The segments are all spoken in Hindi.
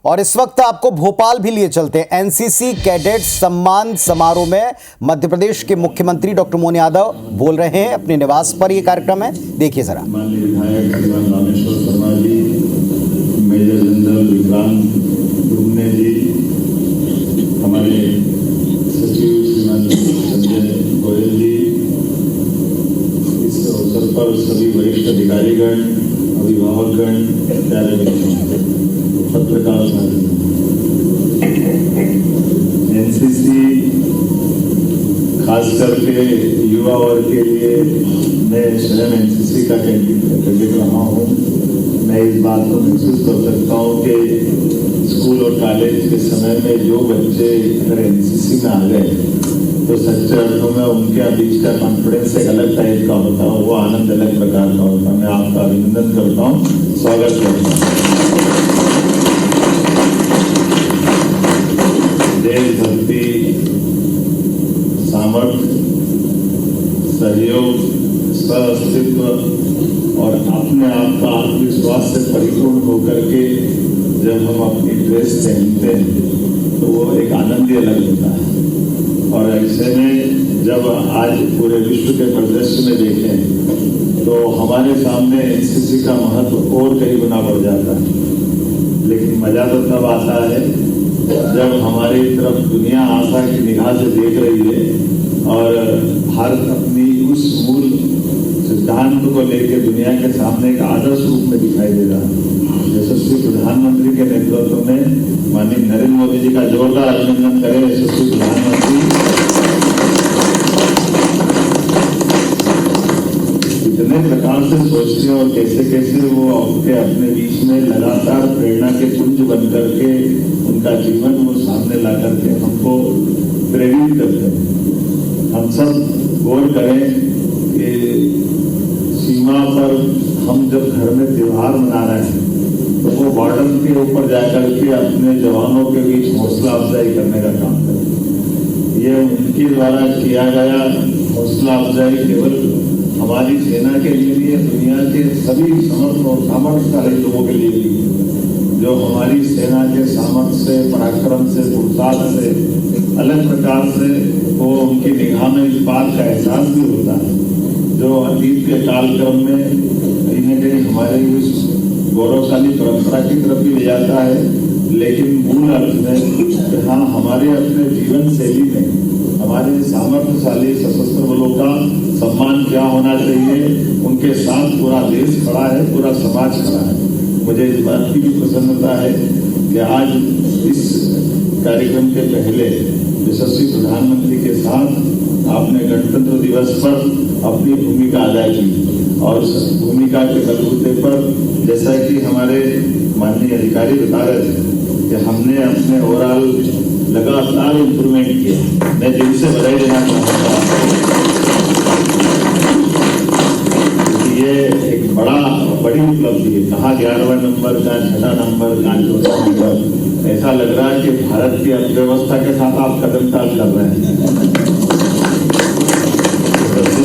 और इस वक्त आपको भोपाल भी लिए चलते हैं। एनसीसी कैडेट सम्मान समारोह में मध्य प्रदेश के मुख्यमंत्री डॉक्टर मोहन यादव बोल रहे हैं अपने निवास पर। ये कार्यक्रम है, देखिए जरा। माननीय विधायक रामेश्वर शर्मा जी, मेजर जनरल विक्रांत दुगने जी, हमारे सचिव श्रीमान संजय गोयल जी, इस अवसर पर सभी वरिष्ठ अधिकारीगण, अभिभावकगण, पत्रकार साथी, एनसीसी खास करके युवा वर्ग के लिए मैं स्वयं एनसीसी का कैडेट रहा हूँ। मैं इस बात को महसूस कर सकता हूँ कि स्कूल और कॉलेज के समय में जो बच्चे अगर एनसीसी में आ गए तो सच्चे अर्थों में उनके बीच का कॉन्फिडेंस एक अलग टाइप का होता है, वो आनंद अलग प्रकार का होता है। मैं आपका अभिनंदन करता हूँ, स्वागत करता हूँ। देशभक्ति, सामर्थ्य, सहयोग, सह-अस्तित्व और अपने आप का आत्मविश्वास से परिपूर्ण होकर के जब हम अपनी ड्रेस पहनते हैं तो वो एक आनंद ही अलग होता है। और ऐसे में जब आज पूरे विश्व के परिदृश्य में देखें तो हमारे सामने एनसीसी का महत्व और कई गुना बढ़ जाता है। लेकिन मजा तो तब आता है जब हमारी तरफ दुनिया आशा की निगाह से देख रही है और भारत अपनी उस मूल सिद्धांत को लेकर दुनिया के सामने एक आदर्श रूप में दिखाई दे रहा है। यशस्वी प्रधानमंत्री के नेतृत्व में माननीय नरेंद्र मोदी जी का जोरदार अभिनंदन करें। यशस्वी प्रधानमंत्री इतने प्रकार से सोचते हैं और कैसे कैसे वो अपने बीच में लगातार प्रेरणा के पुंज बन करके उनका जीवन वो सामने ला करके हमको प्रेरित करते हैं। हम सब गौर करें कि सीमा पर हम जब घर में त्योहार मना रहे हैं तो वो बॉर्डर के ऊपर जाकर के अपने जवानों के बीच हौसला अफजाई करने का काम करें। ये उनके द्वारा किया गया हौसला अफजाई केवल हमारी सेना के लिए नहीं है, दुनिया के सभी समर्थ और सामर्थ्यशाली लोगों के लिए भी, जो हमारी सेना के सामर्थ्य से, पराक्रम से, पुरुषार्थ से अलग प्रकार से वो उनकी निगाह में इस बात का एहसास भी होता है जो अतीत के कालक्रम में कहीं न कहीं हमारे उस गौरवशाली परंपरा की तरफ भी ले जाता है। लेकिन मूल अर्थ में हाँ, हमारे अपने जीवन शैली में हमारे सामर्थ्यशाली सशस्त्र बलों का सम्मान क्या होना चाहिए, उनके साथ पूरा देश खड़ा है, पूरा समाज खड़ा है। मुझे इस बात की भी प्रसन्नता है कि आज इस कार्यक्रम के पहले यशस्वी प्रधानमंत्री के साथ आपने गणतंत्र दिवस पर अपनी भूमिका अदा की और उस भूमिका के बलबूते पर जैसा कि हमारे माननीय अधिकारी बता रहे थे कि हमने अपने ओवरऑल लगातार इम्प्रूवमेंट किया। मैं दिल से बधाई देना चाहूँगा। ये एक बड़ी उपलब्धि है। कहाँ 11वां नंबर का, 6वां नंबर, 5वां नंबर, ऐसा लग रहा है कि भारत की अर्थव्यवस्था के साथ आप कदम ताल कर रहे हैं।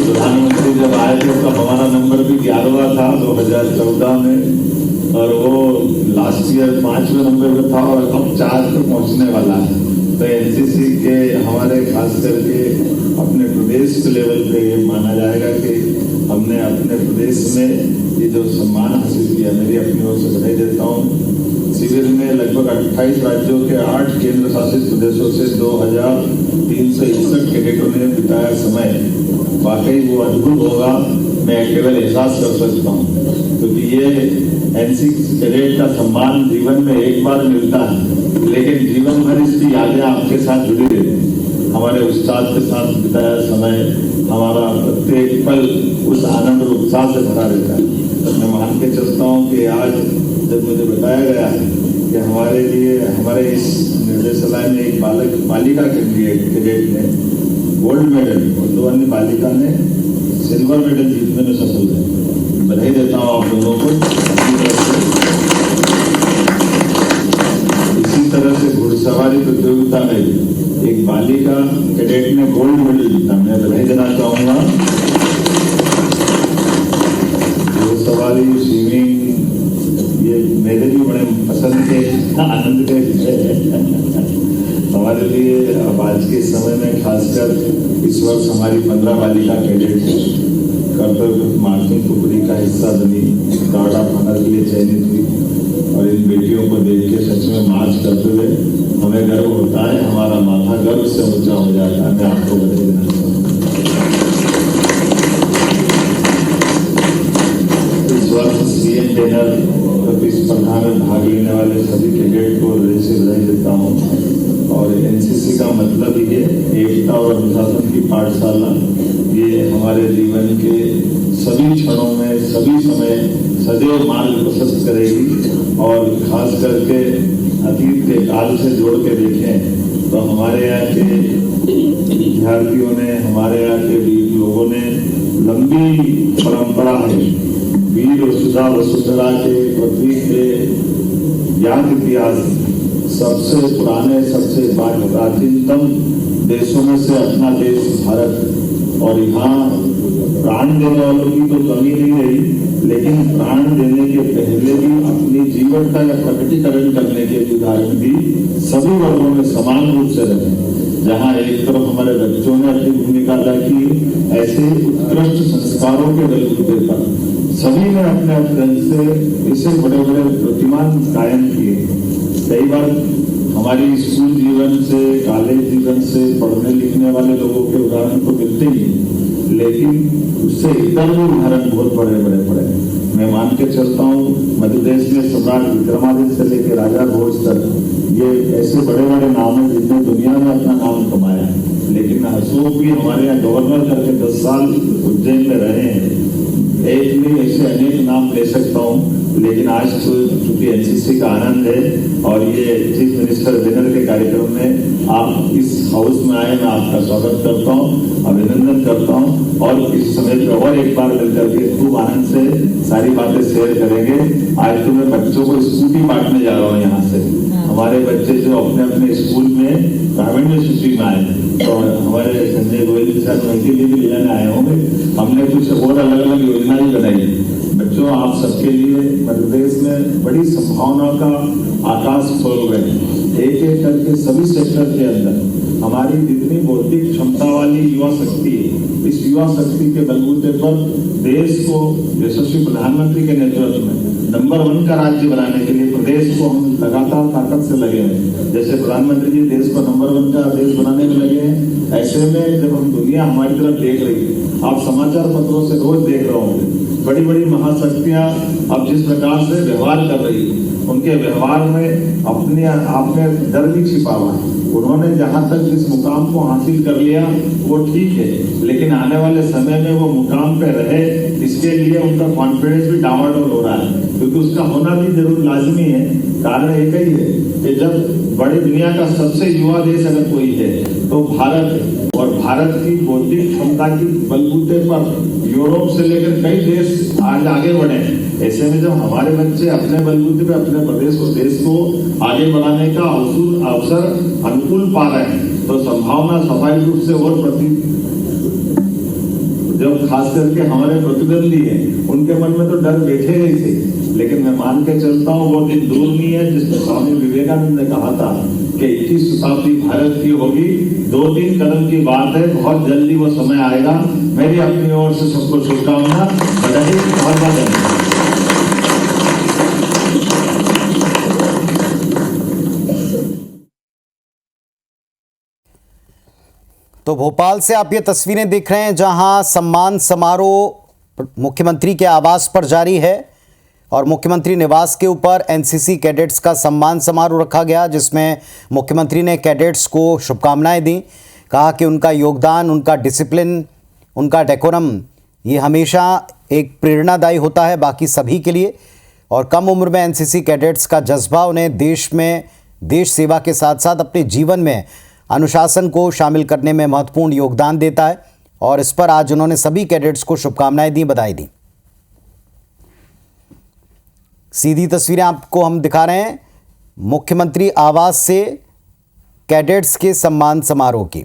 प्रधानमंत्री जब आए थे तो हमारा नंबर भी 11वां था 2014 में, और वो लास्ट ईयर 5वें नंबर पर था और अब 4 पर पहुंचने वाला है। तो एनसीसी के हमारे खास करके अपने प्रदेश के लेवल पे ये माना जाएगा कि हमने अपने प्रदेश में ये जो सम्मान हासिल किया, मेरी अपनी ओर से बधाई देता हूँ। शिविर में लगभग 28 राज्यों के 8 केंद्र शासित प्रदेशों से 2361 कैडेटों ने बिताया समय वाकई वो अद्भुत होगा। मैं केवल एहसास कर सकता हूँ क्योंकि ये एनसीसी कैडेट का सम्मान जीवन में एक बार मिलता है, लेकिन जीवन भर इसकी यादें आपके साथ जुड़ी रहती हैं। हमारे उस्ताद के साथ बिताया समय, हमारा प्रत्येक पल उस आनंद और उत्साह से भरा रहता है। तो मैं मान के चलता हूँ कि आज जब मुझे बताया गया है कि हमारे लिए हमारे इस निर्देशालय में एक बालिका कैडेट ने गोल्ड मेडल और 2 अन्य बालिका ने सिल्वर मेडल जीतने में सफल है। बधाई देता हूँ आप दोनों को। इसी तरह से घुड़सवारी प्रतियोगिता में एक बालिका कैडेट ने गोल्ड मेडल जीता, मैं बधाई देना चाहूँगा। घुड़सवारी, स्विमिंग ये मेरे भी बड़े पसंद के आनंद का विषय है हमारे लिए। अब आज के समय में खासकर इस वर्ष हमारी 15 बालिका कैडेट कर्तव्य मार्चिंग टुकड़ी का हिस्सा बनी, गार्ड ऑफ ऑनर के लिए चयनित हुई और इन बेटियों को देख के सच में मार्च करते हुए हमें गर्व होता है, हमारा माथा गर्व से ऊंचा हो जाता है। मैं आपको बधाई देना चाहूँगा। इस वर्ष सीएम डिनर प्रतिस्पर्धा में भाग लेने वाले सभी कैडेट को हृदय से बधाई देता हूँ। और एनसीसी का मतलब ये एकता और अनुशासन की पाठशाला, ये हमारे जीवन के सभी क्षणों में, सभी समय सदैव मार्ग प्रशस्त करेगी। और खास करके अतीत के काल से जोड़ के देखें तो हमारे यहाँ के विद्यार्थियों ने, हमारे यहाँ के वीर लोगों ने लंबी परंपरा है। वीर सुधा वसुंधरा के पृथ्वी के ज्ञात इतिहास सबसे पुराने, सबसे प्राचीनतम देशों में से अपना देश भारत, और यहाँ प्राण देने वालों की तो कमी नहीं रही, लेकिन प्राण देने के पहले भी अपनी जीवनता का प्रकटीकरण करने के उदाहरण भी सभी वर्गों में समान रूप से रहे। जहाँ एक तरफ हमारे बच्चों ने अपनी भूमिका अदा की, ऐसे उत्कृष्ट संस्कारों के बलबूते पर सभी ने अपने अपने से इसे बड़े बड़े प्रतिमान कायम किए। कई बार हमारी स्कूल जीवन से, कॉलेज जीवन से पढ़ने लिखने वाले लोगों के उदाहरण तो मिलते ही, लेकिन उससे इतर भी उदाहरण बहुत बड़े बड़े पड़े। मैं मान के चलता हूँ मध्य प्रदेश में सम्राट विक्रमादित्य से लेकर राजा भोज तक ये ऐसे बड़े बड़े नाम हैं जिनने दुनिया में अपना नाम कमाया। लेकिन अशोक भी हमारे यहाँ गवर्नर करके 10 साल उज्जैन में रहे हैं। एक नहीं, ऐसे अनेक नाम ले सकता हूँ, लेकिन आज तो चूंकि एनसीसी का आनंद है और ये चीफ मिनिस्टर डिनर के कार्यक्रम में आप इस हाउस में आए, मैं आपका स्वागत करता हूँ, अभिनंदन करता हूँ। और इस समय पे और एक बार मिलकर के खूब आनंद से सारी बातें शेयर करेंगे। आज तो मैं बच्चों को स्कूटी बांटने जा रहा हूँ यहाँ से। हमारे बच्चे जो अपने अपने स्कूल में प्रावीण्य सूची में आए, तो हमारे संजय गोयल के साथ उनके लिए भी ले जाने आए होंगे। हमने कुछ और अलग अलग योजना भी बनाई। बच्चों, आप सबके लिए मध्य प्रदेश में बड़ी संभावना का आकाश खोल गए। एक एक करके सभी सेक्टर के अंदर हमारी जितनी बौद्धिक क्षमता वाली युवा शक्ति है, इस युवा शक्ति के बलबूते पर देश को यशस्वी प्रधानमंत्री के नेतृत्व में नंबर 1 का राज्य बनाने के लिए प्रदेश को हम लगातार ताकत से लगे हैं। जैसे प्रधानमंत्री जी देश को नंबर 1 का देश बनाने में लगे हैं, ऐसे में जब हम दुनिया हमारी तरफ देख रही है, आप समाचार पत्रों से रोज देख रहे होंगे, बड़ी बड़ी महाशक्तियां अब जिस प्रकार से व्यवहार कर रही है, उनके व्यवहार में अपने आप में डर भी छिपा हुआ है। उन्होंने जहां तक जिस मुकाम को हासिल कर लिया वो ठीक है, लेकिन आने वाले समय में वो मुकाम पे रहे, इसके लिए उनका कॉन्फिडेंस भी डावाडोल हो रहा है, क्योंकि उसका होना भी जरूर लाजमी है। कारण एक ही है कि जब बड़ी दुनिया का सबसे युवा देश अगर कोई है तो भारत है, और भारत की बौद्धिक क्षमता की बलबूते पर यूरोप से लेकर कई देश आज आगे बढ़े। ऐसे में जब हमारे बच्चे अपने बलबूते पे अपने प्रदेश को, देश को आगे बढ़ाने का अवसर अनुकूल पा रहे हैं, तो संभावना स्वाभाविक रूप से और जब खास करके हमारे प्रतिद्वंदी हैं, उनके मन में तो डर बैठे ही थे। लेकिन मैं मान के चलता हूँ वो दिन दूर नहीं है जिसमें स्वामी विवेकानंद ने कहा था कि 21वीं शताब्दी भारत की होगी, 2-3 कदम की बात है, बहुत जल्दी वो समय आएगा। मेरी अपनी ओर से सबको शुभकामना, बधाई, बहुत बहुत धन्यवाद। तो भोपाल से आप ये तस्वीरें देख रहे हैं जहां सम्मान समारोह मुख्यमंत्री के आवास पर जारी है और मुख्यमंत्री निवास के ऊपर एनसीसी कैडेट्स का सम्मान समारोह रखा गया, जिसमें मुख्यमंत्री ने कैडेट्स को शुभकामनाएं दी। कहा कि उनका योगदान, उनका डिसिप्लिन, उनका डेकोरम ये हमेशा एक प्रेरणादायी होता है बाकी सभी के लिए, और कम उम्र में एनसीसी कैडेट्स का जज्बा उन्हें देश सेवा के साथ साथ अपने जीवन में अनुशासन को शामिल करने में महत्वपूर्ण योगदान देता है। और इस पर आज उन्होंने सभी कैडेट्स को शुभकामनाएं दी, बधाई दी। सीधी तस्वीरें आपको हम दिखा रहे हैं मुख्यमंत्री आवास से कैडेट्स के सम्मान समारोह की।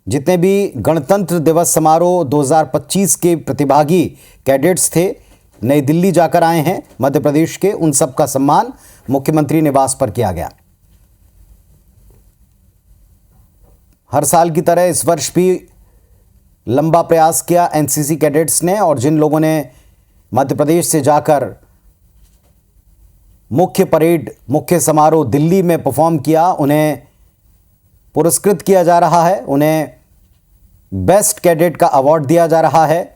जितने भी गणतंत्र दिवस समारोह 2025 के प्रतिभागी कैडेट्स थे, नई दिल्ली जाकर आए हैं मध्य प्रदेश के, उन सब का सम्मान मुख्यमंत्री निवास पर किया गया। हर साल की तरह इस वर्ष भी लंबा प्रयास किया एनसीसी कैडेट्स ने, और जिन लोगों ने मध्य प्रदेश से जाकर मुख्य परेड, मुख्य समारोह दिल्ली में परफॉर्म किया, उन्हें पुरस्कृत किया जा रहा है। उन्हें बेस्ट कैडेट का अवार्ड दिया जा रहा है,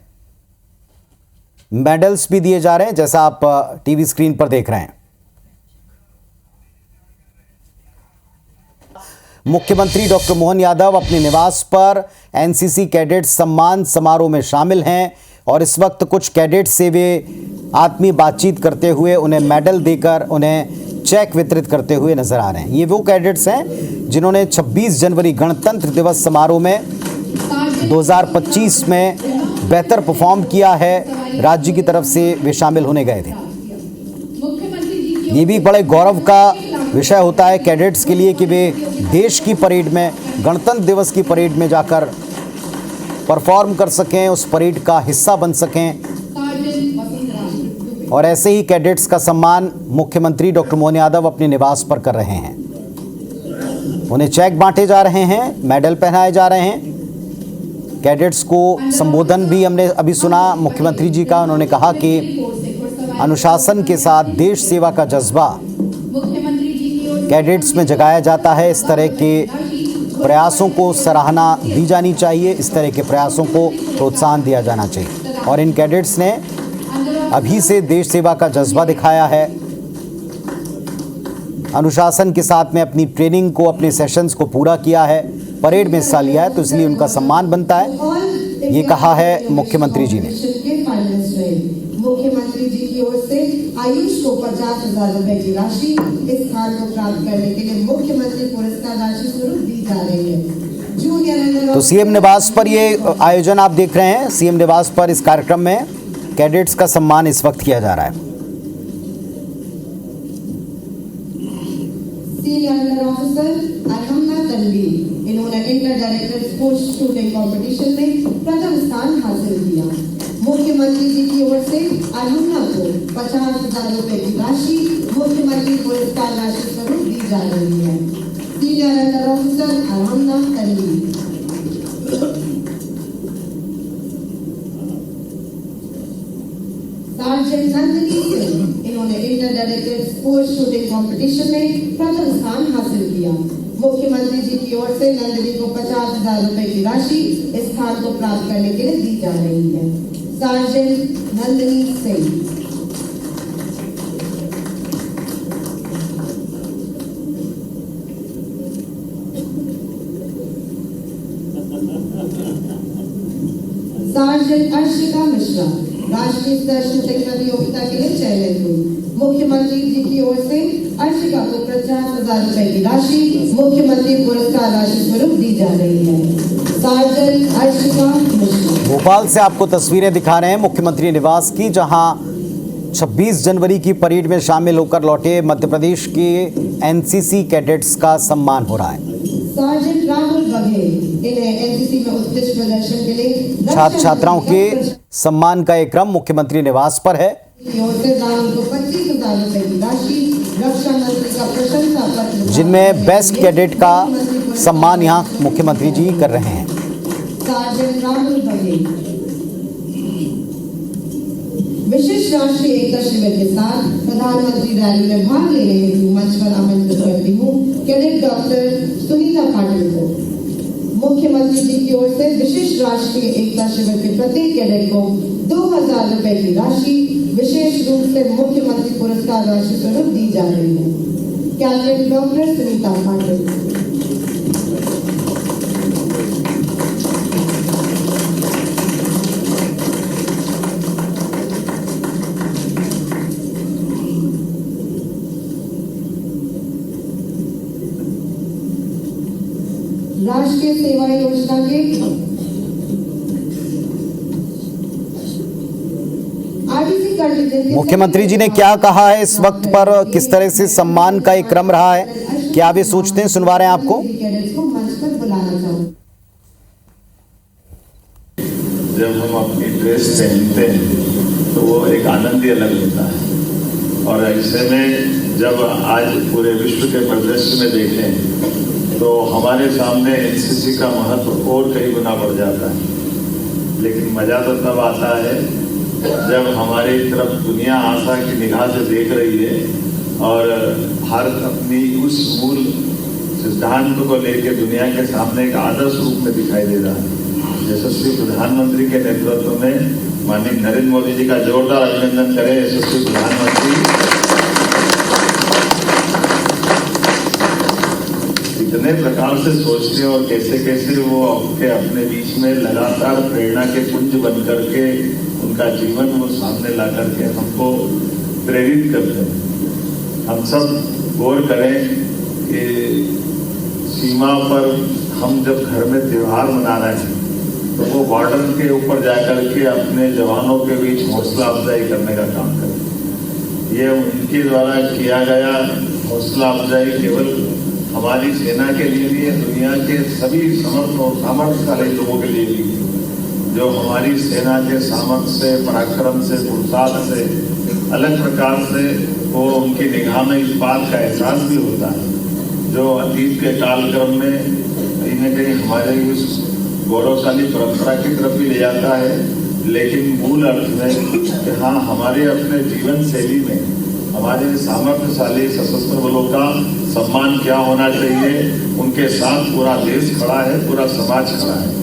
मेडल्स भी दिए जा रहे हैं, जैसा आप टीवी स्क्रीन पर देख रहे हैं। मुख्यमंत्री डॉक्टर मोहन यादव अपने निवास पर एनसीसी कैडेट सम्मान समारोह में शामिल हैं, और इस वक्त कुछ कैडेट से वे आत्मीय बातचीत करते हुए, उन्हें मेडल देकर, उन्हें चेक वितरित करते हुए नजर आ रहे हैं। ये वो कैडेट्स हैं जिन्होंने 26 जनवरी गणतंत्र दिवस समारोह में 2025 में बेहतर परफॉर्म किया है। राज्य की तरफ से वे शामिल होने गए थे। ये भी बड़े गौरव का विषय होता है कैडेट्स के लिए कि वे देश की परेड में, गणतंत्र दिवस की परेड में जाकर परफॉर्म कर सकें, उस परेड का हिस्सा बन सकें। और ऐसे ही कैडेट्स का सम्मान मुख्यमंत्री डॉक्टर मोहन यादव अपने निवास पर कर रहे हैं। उन्हें चेक बांटे जा रहे हैं, मेडल पहनाए जा रहे हैं। कैडेट्स को संबोधन भी हमने अभी सुना मुख्यमंत्री जी का। उन्होंने कहा कि अनुशासन के साथ देश सेवा का जज्बा कैडेट्स में जगाया जाता है। इस तरह के प्रयासों को सराहना दी जानी चाहिए, इस तरह के प्रयासों को प्रोत्साहन दिया जाना चाहिए। और इन कैडेट्स ने अभी से देश सेवा का जज्बा दिखाया है, अनुशासन के साथ में अपनी ट्रेनिंग को, अपने सेशंस को पूरा किया है, परेड में हिस्सा लिया है, तो इसलिए उनका सम्मान बनता है, ये कहा है मुख्यमंत्री जी ने। मुख्यमंत्री जी की ओर से आयुष को 50,000 रुपए की राशि इस स्थान को प्राप्त करने के लिए मुख्यमंत्री पुरस्कार राशि स्वरूप दी जा रही है। जूनियर तो सीएम निवास पर ये आयोजन आप देख रहे हैं। सीएम निवास पर इस कार्यक्रम में कैडेट्स का सम्मान इस वक्त किया जा रहा है। Senior under officer Arhamna Tanveer, इन्होंने inter director sports shooting competition में प्रथम स्थान हासिल किया। मुख्यमंत्री जी की ओर से अरहमना को 50,000 रुपए की राशि मुख्यमंत्री पुरस्कार राशि स्वरूप दी जा रही है। Senior under officer Arhamna Tanveer. Sergeant Nandini Singh, इन्होंने inter director sports shooting competition में प्रथम स्थान हासिल किया। मुख्यमंत्री जी की ओर से नंदिनी को 50,000 रुपए की राशि इस स्थान को प्राप्त करने के लिए दी जा रही है। सार्जेंट नंदिनी सिंह। सार्जेंट अर्शिका मिश्रा, राष्ट्रीय स्तर शूटिंग प्रतियोगिता के लिए चयनित हुई। मुख्यमंत्री जी की ओर से अर्शिका को 50,000 रुपए की राशि मुख्यमंत्री पुरस्कार राशि स्वरूप दी जा रही है। सार्जेंट अर्शिका मिश्रा। भोपाल से आपको तस्वीरें दिखा रहे हैं मुख्यमंत्री निवास की, जहां 26 जनवरी की परेड में शामिल होकर लौटे मध्य प्रदेश के एनसीसी कैडेट्स का सम्मान हो रहा है। सार्जेंट राहुल बघेल, इन्हें एनसीसी में उत्कृष्ट प्रदर्शन के लिए छात्र छात्राओं के सम्मान का एक क्रम मुख्यमंत्री निवास पर है। राहुल को 25,000 रुपए की राशि रक्षा मंत्री का प्रशंसा पत्र, जिनमें बेस्ट कैडेट का सम्मान यहां मुख्यमंत्री जी कर रहे हैं। सार्जेंट राहुल बघेल। विशिष्ट राष्ट्रीय एकता शिविर के साथ प्रधानमंत्री रैली में भाग लेने हेतु मंच पर आमंत्रित करती हूँ कैडेट डॉक्टर सुनीता पाटिल को। मुख्यमंत्री जी की ओर से विशिष्ट राष्ट्रीय एकता शिविर के प्रत्येक कैडेट को 2,000 रुपए की राशि विशेष रूप से मुख्यमंत्री पुरस्कार राशि स्वरूप दी जा रही है। Cadet doctor Sunita Patil. राष्ट्रीय सेवा योजना के आरटीसी कंटिजेंट। मुख्यमंत्री जी ने क्या कहा है इस वक्त पर, किस तरह से सम्मान का एक क्रम रहा है, क्या वे सोचते हैं, सुनवा रहे हैं आपको। कैडेट्स को मंच पर बुलाना चाहूंगा। जब हम अपनी ड्रेस पहनते हैं तो वो एक आनंद ही अलग होता है। और ऐसे में जब आज पूरे विश्व के परिदृश्य में देखें तो हमारे सामने एनसीसी का महत्व और कई गुना बढ़ जाता है। लेकिन मजा तो तब आता है जब हमारी तरफ दुनिया आशा की निगाह से देख रही है और भारत अपनी उस मूल सिद्धांत को लेकर दुनिया के सामने एक आदर्श रूप में दिखाई दे रहा है। यशस्वी प्रधानमंत्री के नेतृत्व में माननीय नरेंद्र मोदी जी का जोरदार अभिनंदन करें। यशस्वी प्रधानमंत्री इतने प्रकार से सोचते हैं और कैसे कैसे वो अपने बीच में लगातार प्रेरणा के पुंज बन करके उनका जीवन वो सामने ला करके हमको प्रेरित करते हैं। हम सब गौर करें कि सीमा पर हम जब घर में त्योहार मना रहे हैं तो वो बॉर्डर के ऊपर जाकर के अपने जवानों के बीच हौसला अफजाई करने का काम करें। ये उनके द्वारा किया गया हौसला अफजाई केवल हमारी सेना के लिए भी है, दुनिया के सभी समर्थ और सामर्थ्यशाली लोगों के लिए भी, जो हमारी सेना के सामर्थ्य से, पराक्रम से, पुरुषार्थ से अलग प्रकार से वो उनकी निगाह में इस बात का एहसास भी होता है जो अतीत के कालक्रम में कहीं न कहीं हमारे उस गौरवशाली परंपरा की तरफ भी ले जाता है। लेकिन मूल अर्थ में कि हाँ, हमारे अपने जीवन शैली में हमारे सामर्थ्यशाली सशस्त्र बलों का सम्मान क्या होना चाहिए, उनके साथ पूरा देश खड़ा है, पूरा समाज खड़ा है।